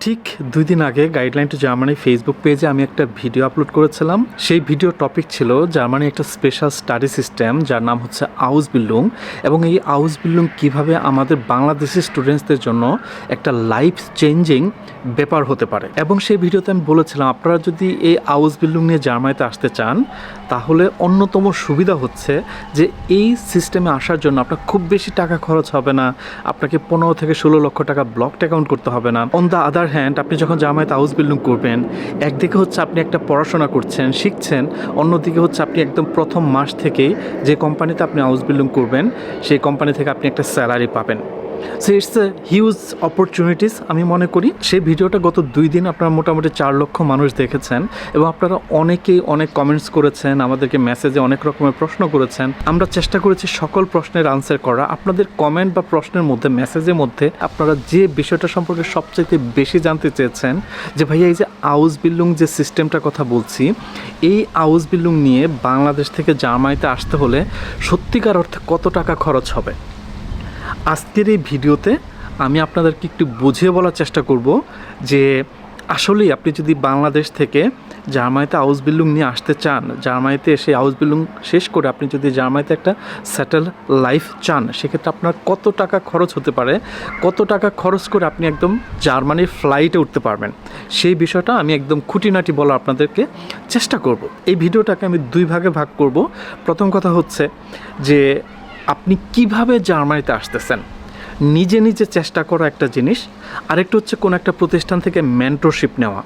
ঠিক 2 দিন আগে গাইডলাইন টু জার্মানি ফেসবুক পেজে আমি একটা ভিডিও আপলোড করেছিলাম। সেই ভিডিও টপিক ছিল জার্মানি একটা স্পেশাল স্টাডি সিস্টেম যার নাম হচ্ছে আউসবিল্ডুং, এবং এই আউসবিল্ডুং কিভাবে আমাদের বাংলাদেশি স্টুডেন্টসদের জন্য একটা লাইফ চেঞ্জিং ব্যাপার হতে পারে। এবং সেই ভিডিওতে আমি বলেছিলাম আপনারা যদি এই আউসবিল্ডুং নিয়ে জার্মানিতে আসতে চান তাহলে অন্যতম সুবিধা হচ্ছে যে এই সিস্টেমে আসার জন্য আপনার খুব বেশি টাকা খরচ হবে না, আপনাকে 15 থেকে 16 লক্ষ টাকা ব্লকড অ্যাকাউন্ট করতে হবে না। অন দ্য আদার হ্যান্ড আপনি যখন জার্মানিতে আউসবিল্ডুং করবেন, একদিকে হচ্ছে আপনি একটা পড়াশোনা করছেন, শিখছেন, অন্যদিকে হচ্ছে আপনি একদম প্রথম মাস থেকেই যে কোম্পানিতে আপনি আউসবিল্ডুং করবেন সেই কোম্পানি থেকে আপনি একটা স্যালারি পাবেন। So it's a huge opportunities আমি মনে করি। সেই ভিডিওটা গত 2 দিন আপনারা মোটামুটি 4 লক্ষ মানুষ দেখেছেন, এবং আপনারা অনেকেই অনেক কমেন্টস করেছেন, আমাদেরকে মেসেজে অনেক রকমের প্রশ্ন করেছেন। আমরা চেষ্টা করেছি সকল প্রশ্নের আনসার করা। আপনাদের কমেন্ট বা প্রশ্নের মধ্যে, মেসেজের মধ্যে আপনারা যে বিষয়টা সম্পর্কে সবচেয়ে বেশি জানতে চেয়েছেন যে ভাইয়া এই যে আউসবিল্ডুং যে সিস্টেমটার কথা বলছি, এই আউসবিল্ডুং নিয়ে বাংলাদেশ থেকে জার্মানিতে আসতে হলে সত্যিকার অর্থে কত টাকা খরচ হবে। আজকের এই ভিডিওতে আমি আপনাদেরকে একটু বুঝিয়ে বলার চেষ্টা করব যে আসলেই আপনি যদি বাংলাদেশ থেকে জার্মানিতে আউসবিল্ডুং নিয়ে আসতে চান, জার্মানিতে এসে আউসবিল্ডুং শেষ করে আপনি যদি জার্মানিতে একটা সেটেল লাইফ চান, সেক্ষেত্রে আপনার কত টাকা খরচ হতে পারে, কত টাকা খরচ করে আপনি একদম জার্মানির ফ্লাইটে উঠতে পারবেন, সেই বিষয়টা আমি একদম খুঁটিনাটি বলা আপনাদেরকে চেষ্টা করব। এই ভিডিওটাকে আমি 2 ভাগে ভাগ করব। প্রথম কথা হচ্ছে যে আপনি কিভাবে জার্মানিতে আসতেছেন, নিজে নিজে চেষ্টা করা একটা জিনিস, আরেকটা হচ্ছে কোনো একটা প্রতিষ্ঠান থেকে মেন্টরশিপ নেওয়া।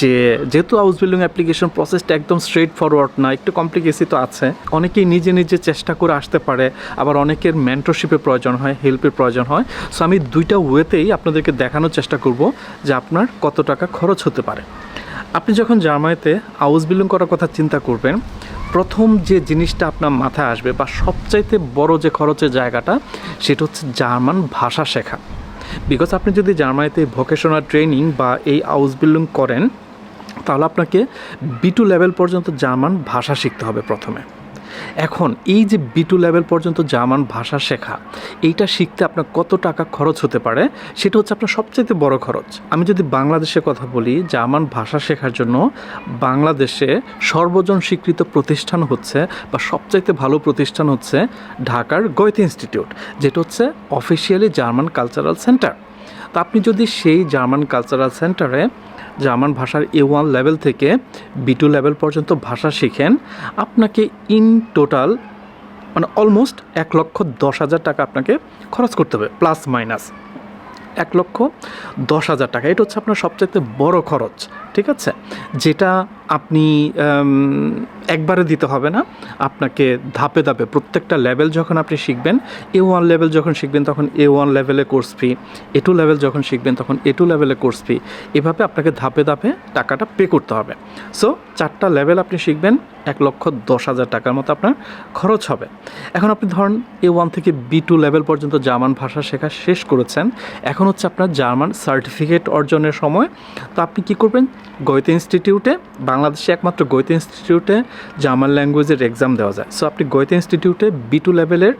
যেহেতু আউসবিল্ডিং অ্যাপ্লিকেশন প্রসেসটা একদম স্ট্রেট ফরওয়ার্ড না, একটু কমপ্লিকেসি তো আছে। অনেকেই নিজে নিজে চেষ্টা করে আসতে পারে, আবার অনেকের মেন্টরশিপের প্রয়োজন হয়, হেল্পের প্রয়োজন হয়। সো আমি 2টা ওয়েতেই আপনাদেরকে দেখানোর চেষ্টা করব যে আপনার কত টাকা খরচ হতে পারে। আপনি যখন জার্মানিতে আউসবিল্ডিং করার কথা চিন্তা করবেন, প্রথম যে জিনিসটা আপনার মাথায় আসবে বা সবচাইতে বড় যে খরচের জায়গাটা, সেটা হচ্ছে জার্মান ভাষা শেখা। বিকজ আপনি যদি জার্মানিতে ভোকেশনাল ট্রেনিং বা এই আউসবিল্ডিং করেন তাহলে আপনাকে B2 লেভেল পর্যন্ত জার্মান ভাষা শিখতে হবে প্রথমে। এখন এই যে B2 লেভেল পর্যন্ত জার্মান ভাষা শেখা, এইটা শিখতে আপনার কত টাকা খরচ হতে পারে, সেটা হচ্ছে আপনার সবচেয়ে বড় খরচ। আমি যদি বাংলাদেশের কথা বলি, জার্মান ভাষা শেখার জন্য বাংলাদেশে সর্বজন স্বীকৃত প্রতিষ্ঠান হচ্ছে বা সবচাইতে ভালো প্রতিষ্ঠান হচ্ছে ঢাকার গোয়েতে ইনস্টিটিউট, যেটা হচ্ছে অফিসিয়ালি জার্মান কালচারাল সেন্টার। তো আপনি যদি সেই জার্মান কালচারাল সেন্টারে জার্মান ভাষার A1 লেভেল থেকে B2 লেভেল পর্যন্ত ভাষা শিখেন, আপনাকে ইন টোটাল মানে অলমোস্ট 1,10,000 টাকা আপনাকে খরচ করতে হবে, প্লাস মাইনাস 1,10,000 টাকা। এটা হচ্ছে আপনার সবচেয়ে বড় খরচ, ঠিক আছে, যেটা আপনি একবারে দিতে হবে না, আপনাকে ধাপে ধাপে প্রত্যেকটা লেভেল যখন আপনি শিখবেন, A1 লেভেল যখন শিখবেন তখন A1 লেভেলে কোর্স ফি, A2 লেভেল যখন শিখবেন তখন A2 লেভেলে কোর্স ফি, এভাবে আপনাকে ধাপে ধাপে টাকাটা পে করতে হবে। সো 4টা লেভেল আপনি শিখবেন, 1,10,000 টাকার মতো আপনার খরচ হবে। এখন আপনি ধরেন A1 থেকে B2 লেভেল পর্যন্ত জার্মান ভাষা শেখা শেষ করেছেন, এখন হচ্ছে আপনার জার্মান সার্টিফিকেট অর্জনের সময়। তো আপনি কি করবেন, গোয়েতে ইনস্টিটিউটে, বাংলাদেশে একমাত্র গোয়েতে ইনস্টিটিউটে জার্মান ল্যাঙ্গুয়েজের এক্সাম দেওয়া যায়। সো আপনি গোয়েতে ইনস্টিটিউটে B2 লেভেলের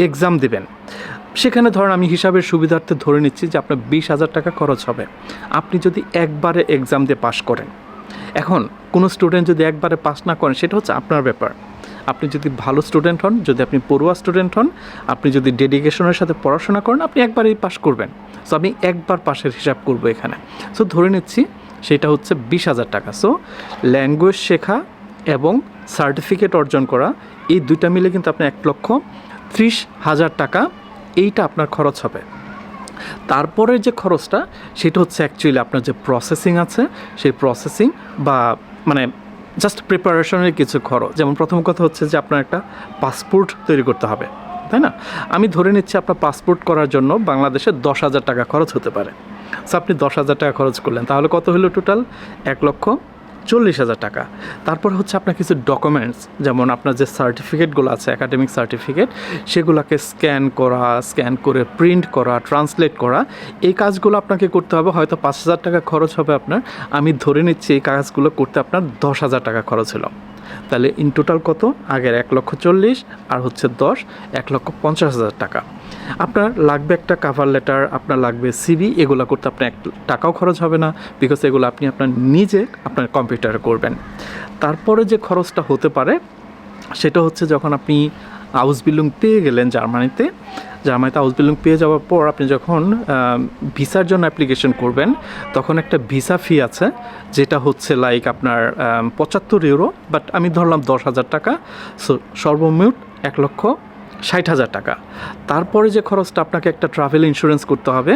এক্সাম দেবেন। সেখানে ধরেন আমি হিসাবের সুবিধার্থে ধরে নিচ্ছি যে আপনার 20,000 টাকা খরচ হবে আপনি যদি একবারে এক্সাম দিয়ে পাশ করেন। এখন কোনো স্টুডেন্ট যদি একবারে পাস না করেন, সেটা হচ্ছে আপনার ব্যাপার। আপনি যদি ভালো স্টুডেন্ট হন, যদি আপনি পড়ুয়া স্টুডেন্ট হন, আপনি যদি ডেডিকেশনের সাথে পড়াশোনা করেন, আপনি একবারেই পাস করবেন। সো আমি একবার পাশের হিসাব করব এখানে। সো ধরে নিচ্ছি সেটা হচ্ছে 20,000 টাকা। সো ল্যাঙ্গুয়েজ শেখা এবং সার্টিফিকেট অর্জন করা, এই 2টা মিলে কিন্তু আপনি 1,30,000 টাকা এইটা আপনার খরচ হবে। তারপরের যে খরচটা, সেটা হচ্ছে অ্যাকচুয়ালি আপনার যে প্রসেসিং আছে, সেই প্রসেসিং বা মানে জাস্ট প্রিপারেশনের কিছু খরচ। যেমন প্রথম কথা হচ্ছে যে আপনার একটা পাসপোর্ট তৈরি করতে হবে, তাই না? আমি ধরে নিচ্ছি আপনার পাসপোর্ট করার জন্য বাংলাদেশে 10,000 টাকা খরচ হতে পারে। সো আপনি 10,000 টাকা খরচ করলেন, তাহলে কত হলো টোটাল? 1,40,000 টাকা। তারপর হচ্ছে আপনার কিছু ডকুমেন্টস, যেমন আপনার যে সার্টিফিকেটগুলো আছে, একাডেমিক সার্টিফিকেট, সেগুলোকে স্ক্যান করা, স্ক্যান করে প্রিন্ট করা, ট্রান্সলেট করা, এই কাজগুলো আপনাকে করতে হবে। হয়তো 5,000 টাকা খরচ হবে আপনার। আমি ধরে নিচ্ছি এই কাজগুলো করতে আপনার 10,000 টাকা খরচ হলো। তাহলে ইন টোটাল কত? আগের 1,40,000 আর হচ্ছে 10, 1,50,000 টাকা। আপনার লাগবে একটা কাভার লেটার, আপনার লাগবে সিভি, এগুলো করতে আপনার এক টাকাও খরচ হবে না, বিকজ এগুলো আপনি আপনার নিজে আপনার কম্পিউটারে করবেন। তারপরে যে খরচটা হতে পারে সেটা হচ্ছে যখন আপনি আউসবিল্ডিং পেয়ে গেলেন জার্মানিতে আউসবিল্ডিং পেয়ে যাওয়ার পর আপনি যখন ভিসার জন্য অ্যাপ্লিকেশন করবেন, তখন একটা ভিসা ফি আছে, যেটা হচ্ছে লাইক আপনার 75 ইউরো, বাট আমি ধরলাম 10,000 টাকা। সো সর্বমোট 1,60,000 টাকা। তারপরে যে খরচটা, আপনাকে একটা ট্রাভেল ইন্স্যুরেন্স করতে হবে।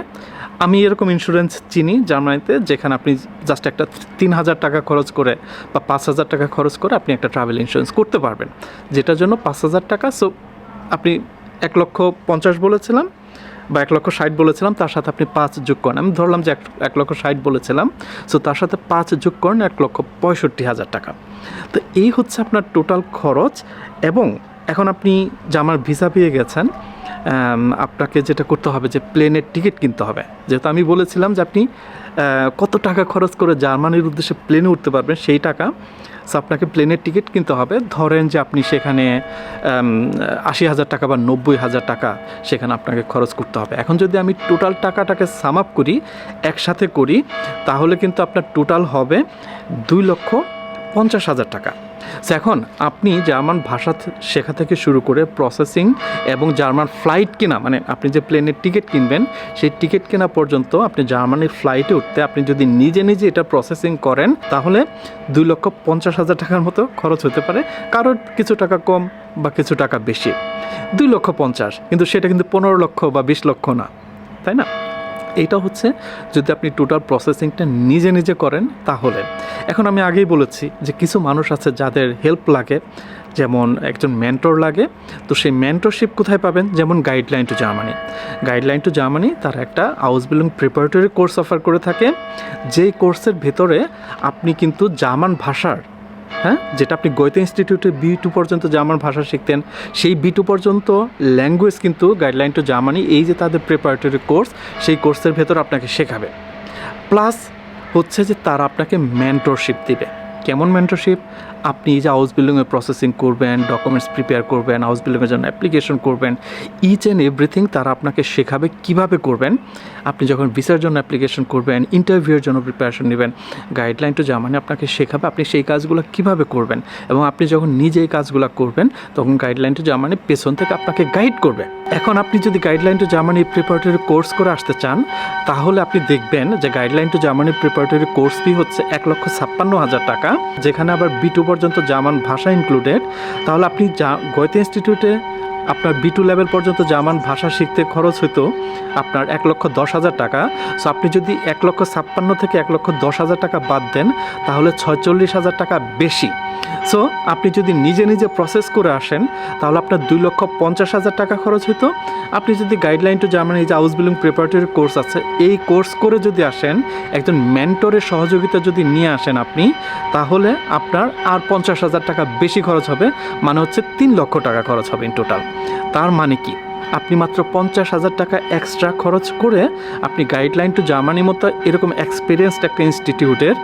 আমি এরকম ইন্স্যুরেন্স চিনি জার্মানিতে, যেখানে আপনি জাস্ট একটা 3,000 টাকা খরচ করে বা 5,000 টাকা খরচ করে আপনি একটা ট্রাভেল ইন্স্যুরেন্স করতে পারবেন, যেটার জন্য 5,000 টাকা। সো আপনি 1,50,000 বলেছিলাম বা 1,60,000 বলেছিলাম, তার সাথে আপনি 5 যোগ করেন, আমি ধরলাম যে 1,60,000 বলেছিলাম, সো তার সাথে 5 যোগ করেন 1,65,000 টাকা। তো এই হচ্ছে আপনার টোটাল খরচ। এবং এখন আপনি জার্মান ভিসা পেয়ে গেছেন, আপনাকে যেটা করতে হবে যে প্লেনের টিকিট কিনতে হবে। যেহেতু আমি বলেছিলাম যে আপনি কত টাকা খরচ করে জার্মানির উদ্দেশ্যে প্লেনে উঠতে পারবেন সেই টাকা, সো আপনাকে প্লেনের টিকিট কিনতে হবে। ধরেন যে আপনি সেখানে 80,000 টাকা বা 90,000 টাকা সেখানে আপনাকে খরচ করতে হবে। এখন যদি আমি টোটাল টাকাটাকে সাম আপ করি, একসাথে করি, তাহলে কিন্তু আপনার টোটাল হবে 2,50,000 টাকা। সো এখন আপনি জার্মান ভাষা শেখা থেকে শুরু করে প্রসেসিং এবং জার্মান ফ্লাইট কেনা, মানে আপনি যে প্লেনের টিকিট কিনবেন সেই টিকিট কেনা পর্যন্ত, আপনি জার্মানির ফ্লাইটে উঠতে আপনি যদি নিজে নিজে এটা প্রসেসিং করেন, তাহলে 2,50,000 টাকার মতো খরচ হতে পারে। কারোর কিছু টাকা কম বা কিছু টাকা বেশি, 2,50,000, কিন্তু সেটা কিন্তু 15 লক্ষ বা 20 লক্ষ না, তাই না? এইটা হচ্ছে যদি আপনি টোটাল প্রসেসিংটা নিজে নিজে করেন তাহলে। এখন আমি আগেই বলেছি যে কিছু মানুষ আছে যাদের হেল্প লাগে, যেমন একজন মেন্টর লাগে। তো সেই মেন্টরশিপ কোথায় পাবেন? যেমন গাইডলাইন টু জার্মানি তার একটা আউসবিল্ডিং প্রিপারেটরি কোর্স অফার করে থাকে, যেই কোর্সের ভেতরে আপনি কিন্তু জার্মান ভাষার, যেটা আপনি গোয়েতে ইনস্টিটিউটে B2 পর্যন্ত জার্মান ভাষা শিখতেন, সেই B2 পর্যন্ত ল্যাঙ্গুয়েজ কিন্তু গাইডলাইন টু জার্মানি, এই যে তাদের প্রিপারেটরি কোর্স, সেই কোর্সের ভেতর আপনাকে শেখাবে। প্লাস হচ্ছে যে তারা আপনাকে মেন্টরশিপ দিবে। কেমন মেন্টরশিপ? আপনি যে হাউস বিল্ডিংয়ের প্রসেসিং করবেন, ডকুমেন্টস প্রিপেয়ার করবেন, হাউস বিল্ডিংয়ের জন্য অ্যাপ্লিকেশন করবেন, ইচ অ্যান্ড এভরিথিং তারা আপনাকে শেখাবে কিভাবে করবেন। আপনি যখন ভিসার জন্য অ্যাপ্লিকেশন করবেন, ইন্টারভিউয়ের জন্য প্রিপারেশন নেবেন, গাইডলাইন টু জার্মানি আপনাকে শেখাবে আপনি সেই কাজগুলো কিভাবে করবেন। এবং আপনি যখন নিজে এই কাজগুলো করবেন, তখন গাইডলাইন টু জার্মানি পেছন থেকে আপনাকে গাইড করবে। এখন আপনি যদি guideline two Germany preparatory course করে আসতে চান, তাহলে আপনি দেখবেন যে guideline two Germany preparatory course fee হচ্ছে 1,56,000 টাকা, যেখানে আবার B2 পর্যন্ত জার্মান ভাষা ইনক্লুডেড। তাহলে আপনি গোয়েতে ইনস্টিটিউটে আপনার B2 লেভেল পর্যন্ত জার্মান ভাষা শিখতে খরচ হতো আপনার 1,10,000 টাকা। সো আপনি যদি 1,56,000 থেকে 1,10,000 টাকা বাদ দেন, তাহলে 46,000 টাকা বেশি। সো আপনি যদি নিজে নিজে প্রসেস করে আসেন, তাহলে আপনার 2,50,000 টাকা খরচ হতো। আপনি যদি গাইডলাইন টু জার্মানি যে হাউস বিল্ডিং প্রিপারেটরি কোর্স আছে, এই কোর্স করে যদি আসেন, একজন মেন্টরের সহযোগিতা যদি নিয়ে আসেন আপনি, তাহলে আপনার আর 50,000 টাকা বেশি খরচ হবে, মানে হচ্ছে 3 লক্ষ টাকা খরচ হবে ইন টোটাল। তার মানে কি, আপনি মাত্র 50,000 টাকা এক্সট্রা খরচ করে আপনি গাইডলাইন টু জার্মানি মতো এরকম এক্সপিরিয়েন্সড একটা ইনস্টিটিউটের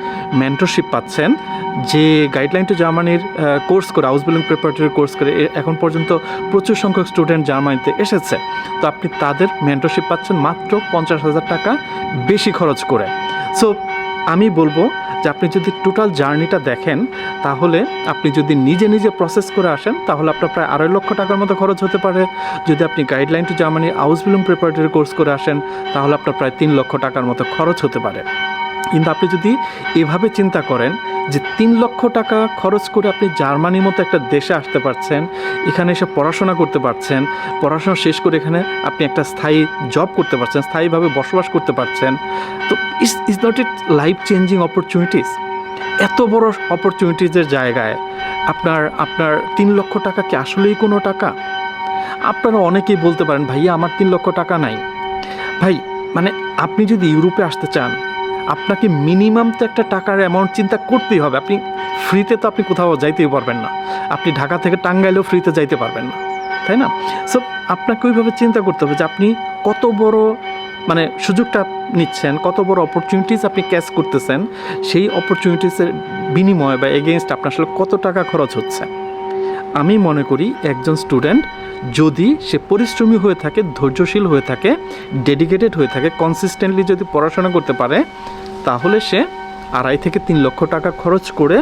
মেন্টরশিপ পাচ্ছেন, যে গাইডলাইন টু জার্মানির কোর্স করে, হাউস বিল্ডিং প্রিপারেটরি কোর্স করে এখন পর্যন্ত প্রচুর সংখ্যক স্টুডেন্ট জার্মানিতে এসেছে। তো আপনি তাদের মেন্টরশিপ পাচ্ছেন মাত্র 50,000 টাকা বেশি খরচ করে। সো আমি বলবো যে আপনি যদি টোটাল জার্নিটা দেখেন, তাহলে আপনি যদি নিজে নিজে প্রসেস করে আসেন, তাহলে আপনার প্রায় 2.5 লক্ষ টাকার মতো খরচ হতে পারে। যদি আপনি guideline two Germany house building preparatory course করে আসেন, তাহলে আপনার প্রায় 3 লক্ষ টাকার মতো খরচ হতে পারে। কিন্তু আপনি যদি এভাবে চিন্তা করেন যে 3 লক্ষ টাকা খরচ করে আপনি জার্মানির মতো একটা দেশে আসতে পারছেন, এখানে এসে পড়াশোনা করতে পারছেন, পড়াশোনা শেষ করে এখানে আপনি একটা স্থায়ী জব করতে পারছেন, স্থায়ীভাবে বসবাস করতে পারছেন, তো is not it life changing opportunities? এত বড় অপরচুনিটিসের জায়গায় আপনার 3 লক্ষ টাকা কি আসলেই কোনো টাকা? আপনারা অনেকেই বলতে পারেন, ভাইয়া আমার 3 লক্ষ টাকা নাই। ভাই, মানে আপনি যদি ইউরোপে আসতে চান, আপনাকে মিনিমাম তো একটা টাকার অ্যামাউন্ট চিন্তা করতেই হবে। আপনি ফ্রিতে তো আপনি কোথাও যাইতেই পারবেন না, আপনি ঢাকা থেকে টাঙ্গাইলেও ফ্রিতে যাইতে পারবেন না, তাই না? সো আপনাকে ওইভাবে চিন্তা করতে হবে যে আপনি কত বড় মানে সুযোগটা নিচ্ছেন, কত বড় অপরচুনিটিস আপনি ক্যাচ করতেছেন, সেই অপরচুনিটিসের বিনিময়ে বা এগেইনস্ট আপনার আসলে কত টাকা খরচ হচ্ছে। আমি মনে করি একজন স্টুডেন্ট যদি সে পরিশ্রমী হয়ে থাকে, ধৈর্যশীল হয়ে থাকে, ডেডিকেটেড হয়ে থাকে, কনসিস্টেন্টলি যদি পড়াশোনা করতে পারে, তাহলে সে 2.5 থেকে 3 লক্ষ টাকা খরচ করে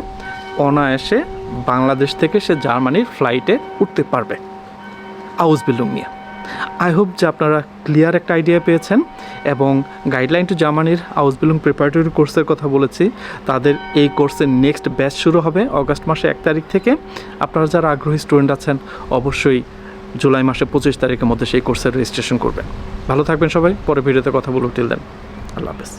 অনায়াসে বাংলাদেশ থেকে সে জার্মানির ফ্লাইটে উঠতে পারবে আউসবিল্ডিং নিয়ে। আই হোপ যে আপনারা ক্লিয়ার একটা আইডিয়া পেয়েছেন, এবং গাইডলাইন টু জার্মানির আউসবিল্ডিং প্রিপারেটরি কোর্সের কথা বলেছি। তাদের এই কোর্সের নেক্সট ব্যাচ শুরু হবে অগাস্ট মাসে 1 তারিখ থেকে। আপনারা যারা আগ্রহী স্টুডেন্ট আছেন অবশ্যই জুলাই মাসে 25 তারিখের মধ্যে সেই কোর্সের রেজিস্ট্রেশন করবেন। ভালো থাকবেন সবাই, পরে ভিডিওতে কথা বলব। টিল দেন, আল্লাহ হাফেজ।